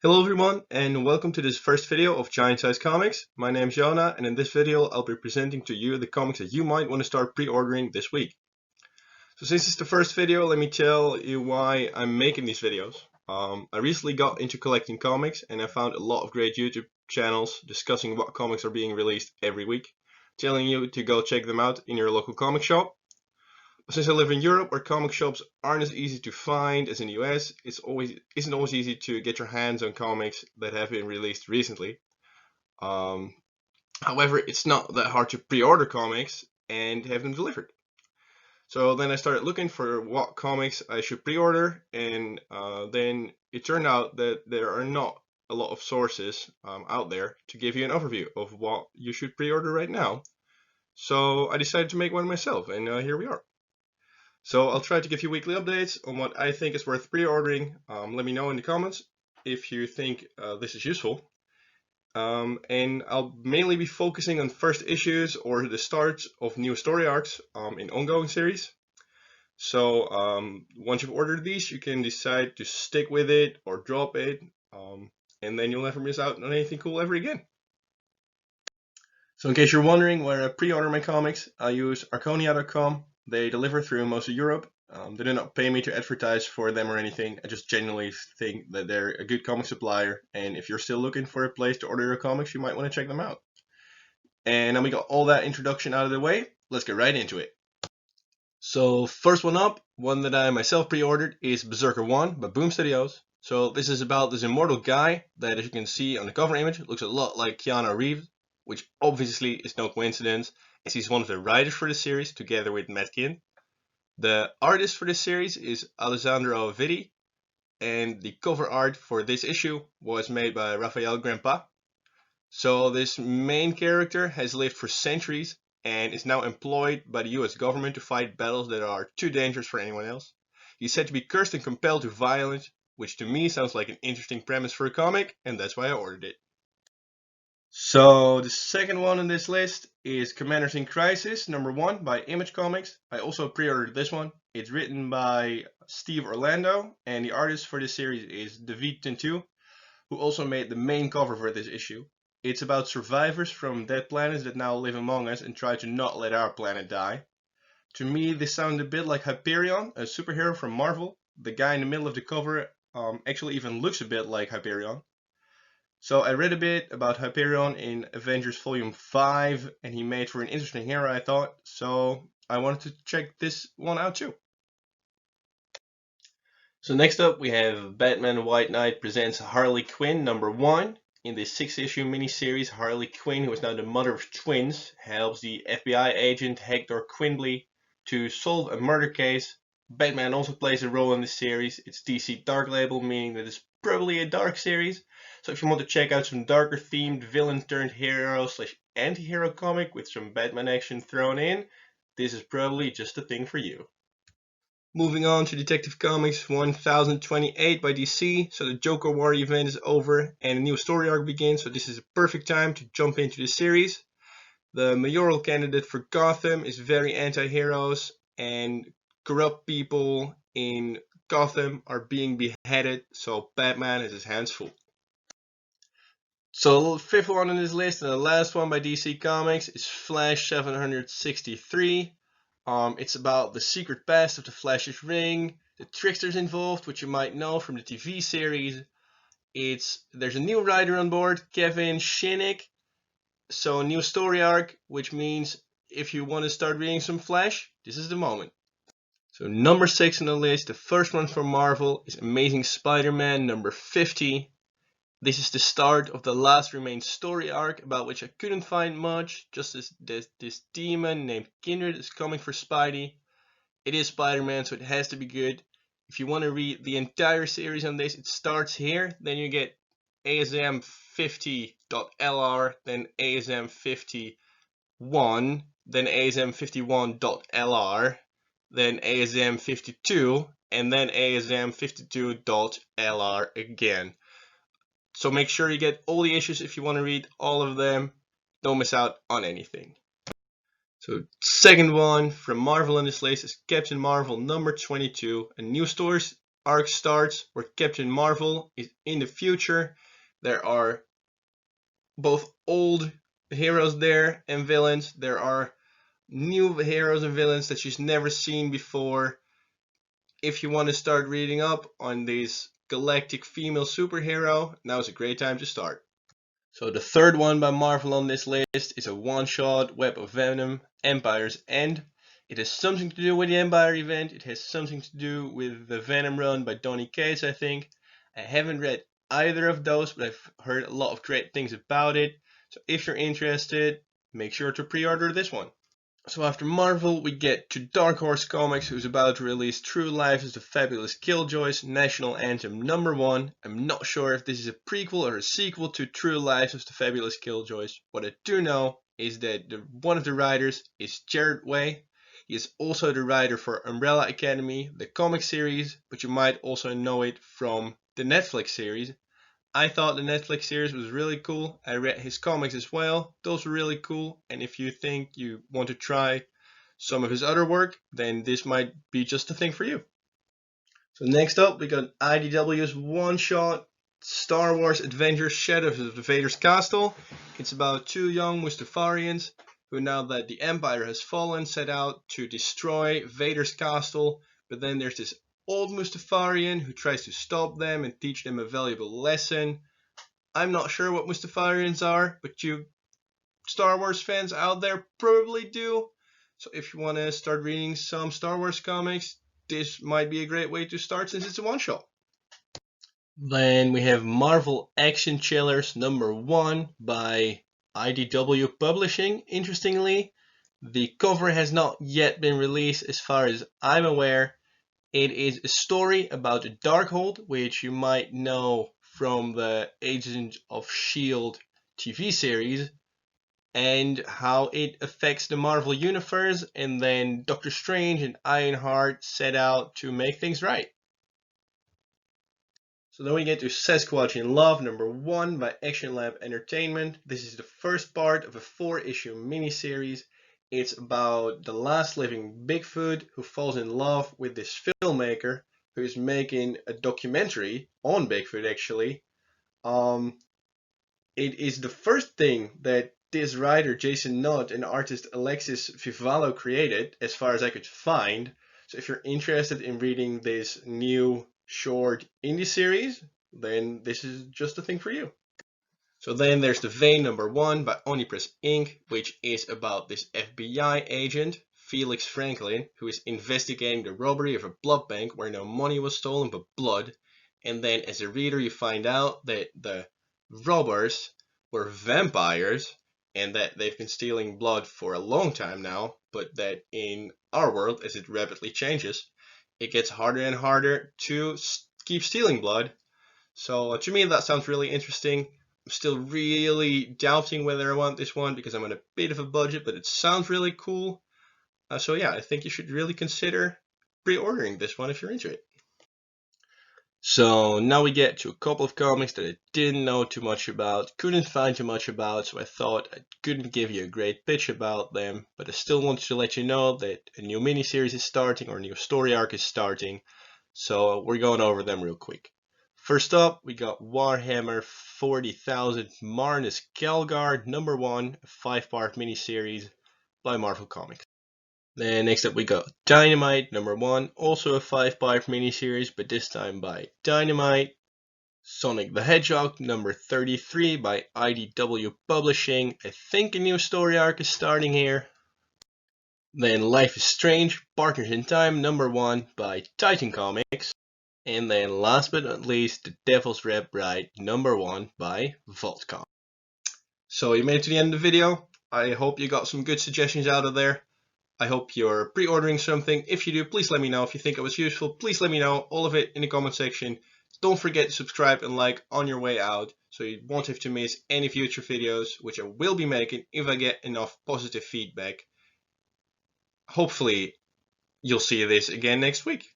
Hello everyone and welcome to this first video of Giant Size Comics. My name is Jonah and in this video I'll be presenting to you the comics that you might want to start pre-ordering this week. So since it's the first video, let me tell you why I'm making these videos. I recently got into collecting comics and I found a lot of great YouTube channels discussing what comics are being released every week, telling you to go check them out in your local comic shop. Since I live in Europe, where comic shops aren't as easy to find as in the US, isn't always easy to get your hands on comics that have been released recently. Um, However, it's not that hard to pre-order comics and have them delivered. So then I started looking for what comics I should pre-order, and then it turned out that there are not a lot of sources out there to give you an overview of what you should pre-order right now. So I decided to make one myself, and here we are. So I'll try to give you weekly updates on what I think is worth pre-ordering. Let me know in the comments if you think this is useful. And I'll mainly be focusing on first issues or the start of new story arcs in ongoing series. So once you've ordered these, you can decide to stick with it or drop it, and then you'll never miss out on anything cool ever again. So in case you're wondering where I pre-order my comics, I use Arconia.com. They deliver through most of Europe. They do not pay me to advertise for them or anything. I just genuinely think that they're a good comic supplier, and if you're still looking for a place to order your comics, you might want to check them out. And now we got all that introduction out of the way, let's get right into it. So first one up, one that I myself pre-ordered, is Berserker 1 by Boom Studios. So this is about this immortal guy that, as you can see on the cover image, looks a lot like Keanu Reeves, which obviously is no coincidence, as he's one of the writers for the series together with Matt Kindt. The artist for this series is Alessandro Vitti, and the cover art for this issue was made by Raphael Grandpa. So this main character has lived for centuries and is now employed by the US government to fight battles that are too dangerous for anyone else. He's said to be cursed and compelled to violence, which to me sounds like an interesting premise for a comic, and that's why I ordered it. So the second one on this list is Commanders in Crisis #1 by Image Comics. I also pre-ordered this one. It's written by Steve Orlando, and the artist for this series is David Tintu, who also made the main cover for this issue. It's about survivors from dead planets that now live among us and try to not let our planet die. To me, this sounded a bit like Hyperion, a superhero from Marvel. The guy in the middle of the cover actually even looks a bit like Hyperion. So I read a bit about Hyperion in Avengers Volume 5, and he made for an interesting hero, I thought, so I wanted to check this one out too. So next up we have Batman White Knight presents Harley Quinn #1. In this 6-issue miniseries, Harley Quinn, who is now the mother of twins, helps the FBI agent Hector Quimbley to solve a murder case. Batman also plays a role in this series. It's DC Dark Label, meaning that it's probably a dark series. So if you want to check out some darker themed villain turned hero / anti-hero comic with some Batman action thrown in, this is probably just the thing for you. Moving on to Detective Comics 1028 by DC. So the Joker War event is over and a new story arc begins, so this is a perfect time to jump into the series. The mayoral candidate for Gotham is very anti-heroes, and corrupt people in Gotham are being beheaded, so Batman has his hands full. So the fifth one on this list and the last one by DC Comics is Flash 763. It's about the secret past of the Flash's ring, the tricksters involved, which you might know from the TV series. There's a new writer on board, Kevin Shinick. So a new story arc, which means if you want to start reading some Flash, this is the moment. So number 6 on the list, the first one from Marvel, is Amazing Spider-Man #50. This is the start of the last remaining story arc, about which I couldn't find much, just as this demon named Kindred is coming for Spidey. It is Spider-Man, so it has to be good. If you want to read the entire series on this, it starts here, then you get ASM 50.lr, then ASM 51, then ASM 51.lr, then ASM 52, and then ASM 52.lr again. So make sure you get all the issues if you want to read all of them. Don't miss out on anything. So second one from Marvel on this list is Captain Marvel #22, a new arc starts, where Captain Marvel is in the future. There are both old heroes there and villains. There are new heroes and villains that she's never seen before. If you want to start reading up on this galactic female superhero, now is a great time to start. So the third one by Marvel on this list is a one-shot Web of Venom, Empire's End. It has something to do with the Empire event. It has something to do with the Venom run by Donny Cates, I think. I haven't read either of those, but I've heard a lot of great things about it. So if you're interested, make sure to pre-order this one. So after Marvel, we get to Dark Horse Comics, who's about to release True Lives of the Fabulous Killjoys National Anthem #1. I'm not sure if this is a prequel or a sequel to True Lives of the Fabulous Killjoys. What I do know is that one of the writers is Jared Way. He is also the writer for Umbrella Academy, the comic series, but you might also know it from the Netflix series. I thought the Netflix series was really cool. I read his comics as well. Those were really cool. And if you think you want to try some of his other work, then this might be just the thing for you. So next up, we got IDW's one-shot Star Wars Adventures Shadows of the Vader's Castle. It's about two young Mustafarians who, now that the Empire has fallen, set out to destroy Vader's castle. But then there's this old Mustafarian who tries to stop them and teach them a valuable lesson. I'm not sure what Mustafarians are, but you Star Wars fans out there probably do. So if you want to start reading some Star Wars comics, this might be a great way to start since it's a one-shot. Then we have Marvel Action Chillers #1 by IDW Publishing. Interestingly, the cover has not yet been released as far as I'm aware. It is a story about the Darkhold, which you might know from the Agents of S.H.I.E.L.D. TV series, and how it affects the Marvel Universe, and then Doctor Strange and Ironheart set out to make things right. So then we get to Sasquatch in Love #1 by Action Lab Entertainment. This is the first part of a 4-issue miniseries. It's about the last living Bigfoot who falls in love with this filmmaker who is making a documentary on Bigfoot, actually. It is the first thing that this writer Jason Nutt and artist Alexis Vivalo created, as far as I could find. So if you're interested in reading this new short indie series, then this is just the thing for you. So then there's the Vein #1 by Onipress Inc., which is about this FBI agent, Felix Franklin, who is investigating the robbery of a blood bank where no money was stolen but blood. And then as a reader you find out that the robbers were vampires and that they've been stealing blood for a long time now, but that in our world, as it rapidly changes, it gets harder and harder to keep stealing blood. So to me that sounds really interesting. I'm still really doubting whether I want this one because I'm on a bit of a budget, but it sounds really cool. So yeah, I think you should really consider pre-ordering this one if you're into it. So now we get to a couple of comics that I didn't know too much about, couldn't find too much about, so I thought I couldn't give you a great pitch about them, but I still wanted to let you know that a new miniseries is starting or a new story arc is starting, so we're going over them real quick. First up, we got Warhammer 40,000 Marnus Kelgar #1, a 5-part miniseries by Marvel Comics. Then next up we got Dynamite #1, also a 5-part miniseries, but this time by Dynamite. Sonic the Hedgehog #33 by IDW Publishing. I think a new story arc is starting here. Then Life is Strange, Partners in Time #1 by Titan Comics. And then last but not least, The Devil's Red Bride #1 by Vault Comics. So you made it to the end of the video. I hope you got some good suggestions out of there. I hope you're pre-ordering something. If you do, please let me know. If you think it was useful, please let me know. All of it in the comment section. Don't forget to subscribe and like on your way out so you won't have to miss any future videos, which I will be making if I get enough positive feedback. Hopefully, you'll see this again next week.